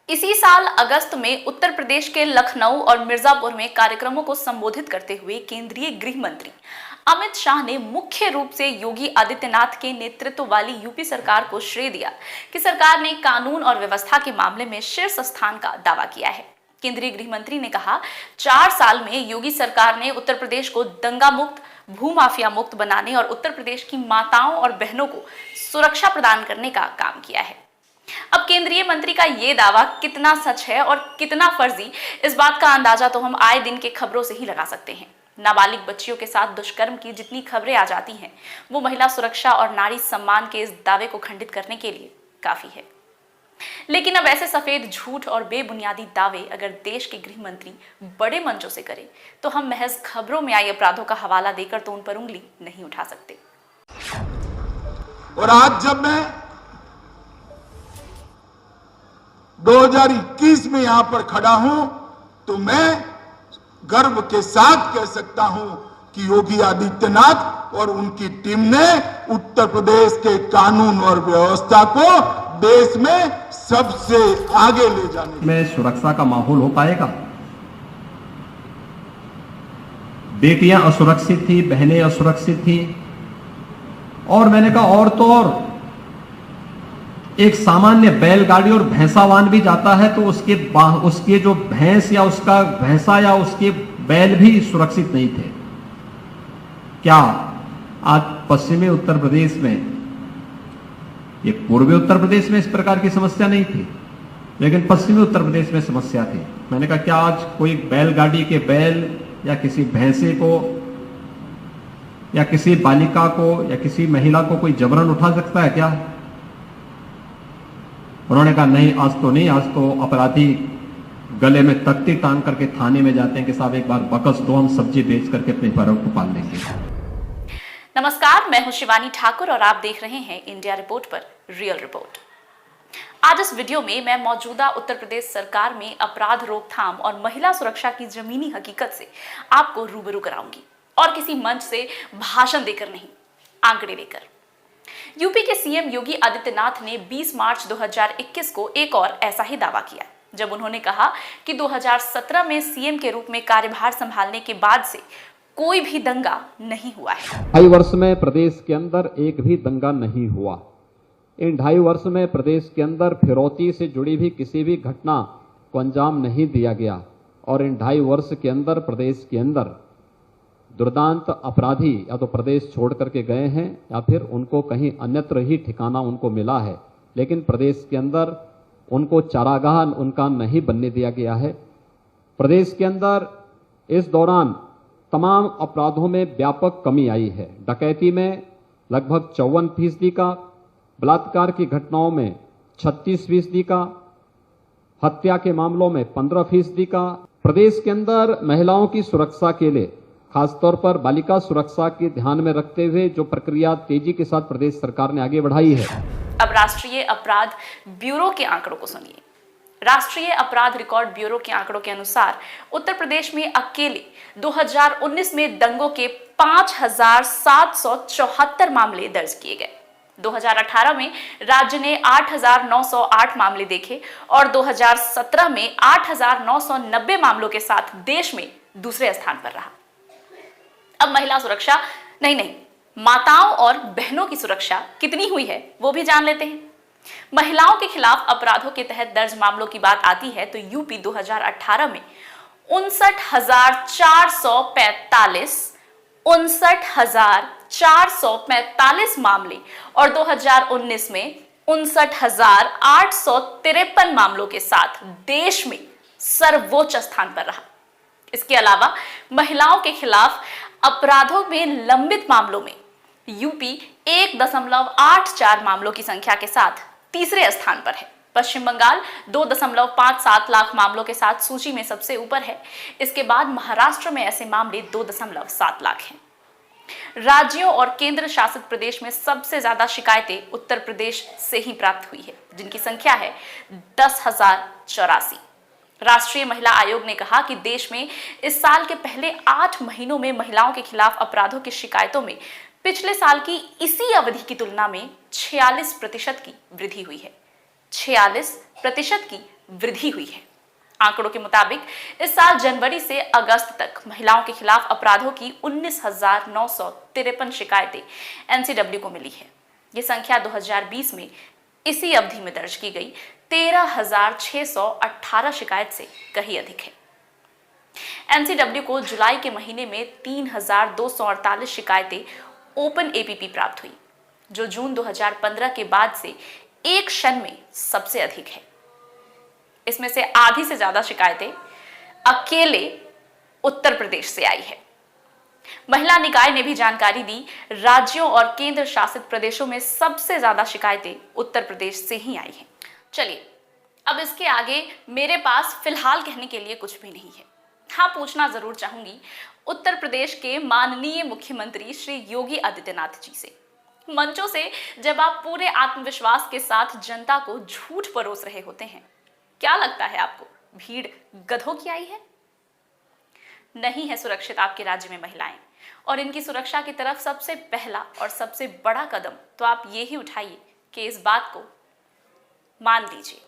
इसी साल अगस्त में उत्तर प्रदेश के लखनऊ और मिर्जापुर में कार्यक्रमों को संबोधित करते हुए केंद्रीय गृह मंत्री अमित शाह ने मुख्य रूप से योगी आदित्यनाथ के नेतृत्व वाली यूपी सरकार को श्रेय दिया कि सरकार ने कानून और व्यवस्था के मामले में शीर्ष स्थान का दावा किया है। केंद्रीय गृह मंत्री ने कहा, 4 साल में योगी सरकार ने उत्तर प्रदेश को दंगा मुक्त, भूमाफिया मुक्त बनाने और उत्तर प्रदेश की माताओं और बहनों को सुरक्षा प्रदान करने का काम किया है। अब केंद्रीय मंत्री का ये दावा कितना सच है और कितना फर्जी, इस बात का अंदाजा तो हम आए दिन के खबरों से ही लगा सकते हैं। नाबालिग बच्चियों के साथ दुष्कर्म की जितनी खबरें आ जाती हैं, वो महिला सुरक्षा और नारी सम्मान के इस दावे को खंडित करने के लिए काफी है। लेकिन अब ऐसे सफेद झूठ और बेबुनियादी दावे अगर देश के गृह मंत्री बड़े मंचों से करें, तो हम महज खबरों में आई अपराधों का हवाला देकर तो उन पर उंगली नहीं उठा सकते। और आज जब मैं 2021 में यहां पर खड़ा हूं, तो मैं गर्व के साथ कह सकता हूं कि योगी आदित्यनाथ और उनकी टीम ने उत्तर प्रदेश के कानून और व्यवस्था को देश में सबसे आगे ले जाने में सुरक्षा का माहौल हो पाएगा। बेटियां असुरक्षित थी, बहनें असुरक्षित थी, और मैंने कहा और तो और एक सामान्य बैलगाड़ी और भैंसावान भी जाता है तो उसके जो भैंस या उसका भैंसा या उसके बैल भी सुरक्षित नहीं थे। क्या आज पश्चिमी उत्तर प्रदेश में, ये पूर्वी उत्तर प्रदेश में इस प्रकार की समस्या नहीं थी, लेकिन पश्चिमी उत्तर प्रदेश में समस्या थी। मैंने कहा क्या आज कोई बैलगाड़ी के बैल या किसी भैंसे को या किसी बालिका को या किसी महिला को कोई जबरन उठा सकता है क्या? उन्होंने कहा नहीं, आज तो नहीं, आज तो अपराधी गले में तख्ती टांग करके थाने में जाते हैं कि साहब एक बार बकस दो, हम सब्जी बेच करके अपने परिवार को पाल लेंगे। नमस्कार, मैं हूं शिवानी ठाकुर और आप देख रहे हैं इंडिया रिपोर्ट पर रियल रिपोर्ट। आज इस वीडियो में मैं मौजूदा उत्तर प्रदेश सरकार में अपराध रोकथाम और महिला सुरक्षा की जमीनी हकीकत से आपको रूबरू कराऊंगी, और किसी मंच से भाषण देकर नहीं, आंकड़े लेकर। यूपी के सीएम योगी आदित्यनाथ ने 20 मार्च 2021 को एक और ऐसा ही दावा किया, जब उन्होंने कहा कि 2017 में सीएम के रूप में कार्यभार संभालने के बाद से कोई भी दंगा नहीं हुआ है। 2.5 वर्ष में प्रदेश के अंदर एक भी दंगा नहीं हुआ। इन 2.5 वर्ष में प्रदेश के अंदर फिरौती से जुड़ी भी किसी भी घटना को अंजाम नहीं दिया गया, और इन 2.5 वर्ष के अंदर प्रदेश के अंदर दुर्दांत अपराधी या तो प्रदेश छोड़ करके गए हैं या फिर उनको कहीं अन्यत्र ही ठिकाना उनको मिला है, लेकिन प्रदेश के अंदर उनको चारागाह उनका नहीं बनने दिया गया है। प्रदेश के अंदर इस दौरान तमाम अपराधों में व्यापक कमी आई है। डकैती में लगभग 54% का, बलात्कार की घटनाओं में 36% का, हत्या के मामलों में 15% का। प्रदेश के अंदर महिलाओं की सुरक्षा के लिए, खासतौर पर बालिका सुरक्षा के ध्यान में रखते हुए जो प्रक्रिया तेजी के साथ प्रदेश सरकार ने आगे बढ़ाई है। अब राष्ट्रीय अपराध ब्यूरो के आंकड़ों को सुनिए। राष्ट्रीय अपराध रिकॉर्ड ब्यूरो के आंकड़ों के अनुसार उत्तर प्रदेश में अकेले 2019 में दंगों के 5,774 मामले दर्ज किए गए। 2018 में राज्य ने 8,908 मामले देखे और 2017 में 8,990 मामलों के साथ देश में दूसरे स्थान पर रहा। अब महिला सुरक्षा नहीं, माताओं और बहनों की सुरक्षा कितनी हुई है वो भी जान लेते हैं। महिलाओं के खिलाफ अपराधों के तहत दर्ज मामलों की बात आती है तो यूपी 2018 में 59,445 मामले और 2019 में 59,853 मामलों के साथ देश में सर्वोच्च स्थान पर रहा। इसके अलावा महिलाओं के खिलाफ अपराधों में लंबित मामलों में यूपी 1.84 मामलों की संख्या के साथ तीसरे स्थान पर है। पश्चिम बंगाल 2.57 लाख मामलों के साथ सूची में सबसे ऊपर है। इसके बाद महाराष्ट्र में ऐसे मामले 2.7 लाख हैं। राज्यों और केंद्र शासित प्रदेश में सबसे ज्यादा शिकायतें उत्तर प्रदेश से ही प्राप्त हुई है, जिनकी संख्या है 10,084। राष्ट्रीय महिला आयोग ने कहा कि देश में इस साल के पहले 8 महीनों में महिलाओं के खिलाफ अपराधों की शिकायतों में पिछले साल की इसी अवधि की तुलना में 46% की वृद्धि हुई है। 46% की वृद्धि हुई है। आंकड़ों के मुताबिक इस साल जनवरी से अगस्त तक महिलाओं के खिलाफ अपराधों की 19,953 शिकायतें एनसीडब्ल्यू को मिली है। ये संख्या 2020 में इसी अवधि में दर्ज की गई 13,618 शिकायत से कहीं अधिक है। एनसीडब्ल्यू को जुलाई के महीने में 3,248 शिकायतें ओपन एपीपी प्राप्त हुई, जो जून 2015 के बाद से एक क्षण में सबसे अधिक है। इसमें से आधी से ज्यादा शिकायतें अकेले उत्तर प्रदेश से आई है। महिला निकाय ने भी जानकारी दी, राज्यों और केंद्र शासित प्रदेशों में सबसे ज्यादा शिकायतें उत्तर प्रदेश से ही आई हैं। चलिए, अब इसके आगे मेरे पास फिलहाल कहने के लिए कुछ भी नहीं है। हाँ, पूछना जरूर चाहूंगी उत्तर प्रदेश के माननीय मुख्यमंत्री श्री योगी आदित्यनाथ जी से, मंचों से जब आप पूरे आत्मविश्वास के साथ जनता को झूठ परोस रहे होते हैं, क्या लगता है आपको भीड़ गधों की आई है? नहीं है सुरक्षित आपके राज्य में महिलाएं, और इनकी सुरक्षा की तरफ सबसे पहला और सबसे बड़ा कदम तो आप ये ही उठाइए कि इस बात को मान लीजिए।